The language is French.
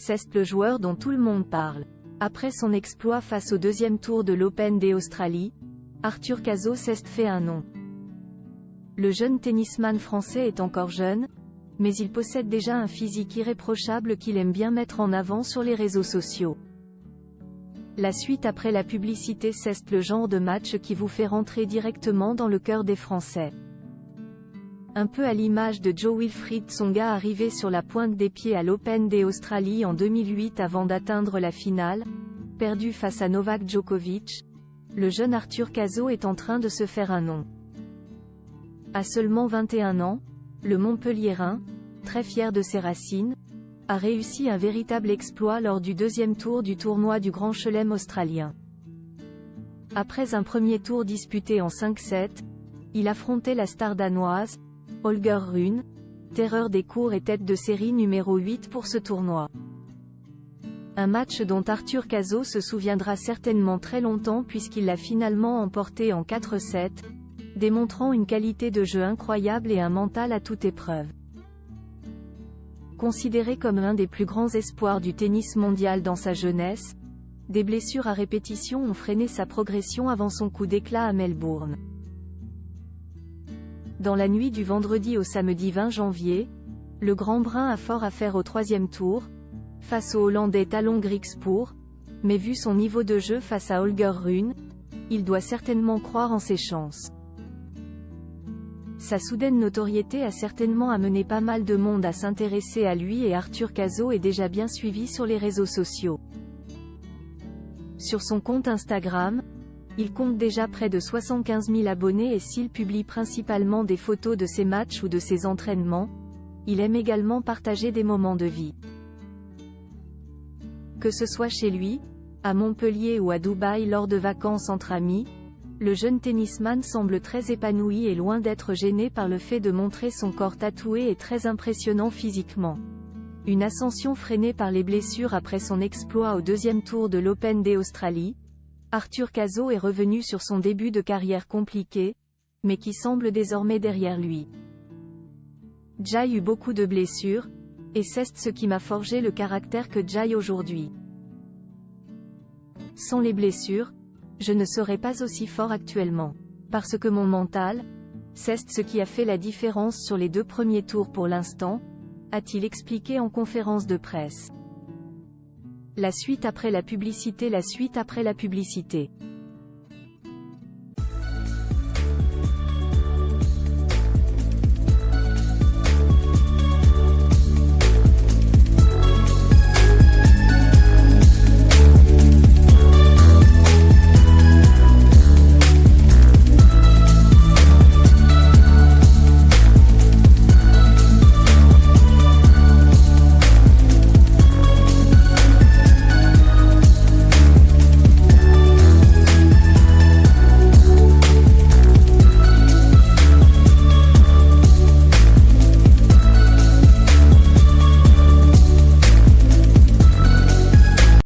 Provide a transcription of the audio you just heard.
C'est le joueur dont tout le monde parle. Après son exploit face au deuxième tour de l'Open d'Australie, Arthur Cazaux s'est fait un nom. Le jeune tennisman français est encore jeune, mais il possède déjà un physique irréprochable qu'il aime bien mettre en avant sur les réseaux sociaux. La suite après la publicité, c'est le genre de match qui vous fait rentrer directement dans le cœur des Français. Un peu à l'image de Jo-Wilfried Tsonga arrivé sur la pointe des pieds à l'Open d'Australie en 2008 avant d'atteindre la finale, perdu face à Novak Djokovic, le jeune Arthur Cazaux est en train de se faire un nom. À seulement 21 ans, le Montpelliérain, très fier de ses racines, a réussi un véritable exploit lors du deuxième tour du tournoi du Grand Chelem australien. Après un premier tour disputé en 5-7, il affrontait la star danoise, Holger Rune, terreur des courts et tête de série numéro 8 pour ce tournoi. Un match dont Arthur Cazaux se souviendra certainement très longtemps puisqu'il l'a finalement emporté en 4-7, démontrant une qualité de jeu incroyable et un mental à toute épreuve. Considéré comme l'un des plus grands espoirs du tennis mondial dans sa jeunesse, des blessures à répétition ont freiné sa progression avant son coup d'éclat à Melbourne. Dans la nuit du vendredi au samedi 20 janvier, le Grand Brun a fort à faire au troisième tour, face au Hollandais Talon Griekspoor, mais vu son niveau de jeu face à Holger Rune, il doit certainement croire en ses chances. Sa soudaine notoriété a certainement amené pas mal de monde à s'intéresser à lui et Arthur Cazaux est déjà bien suivi sur les réseaux sociaux. Sur son compte Instagram, il compte déjà près de 75 000 abonnés et s'il publie principalement des photos de ses matchs ou de ses entraînements, il aime également partager des moments de vie. Que ce soit chez lui, à Montpellier ou à Dubaï lors de vacances entre amis, le jeune tennisman semble très épanoui et loin d'être gêné par le fait de montrer son corps tatoué et très impressionnant physiquement. Une ascension freinée par les blessures après son exploit au deuxième tour de l'Open d'Australie, Arthur Cazaux est revenu sur son début de carrière compliqué, mais qui semble désormais derrière lui. J'ai eu beaucoup de blessures, et c'est ce qui m'a forgé le caractère que j'ai aujourd'hui. Sans les blessures, je ne serais pas aussi fort actuellement. Parce que mon mental, c'est ce qui a fait la différence sur les 2 premiers tours pour l'instant, a-t-il expliqué en conférence de presse. La suite après la publicité.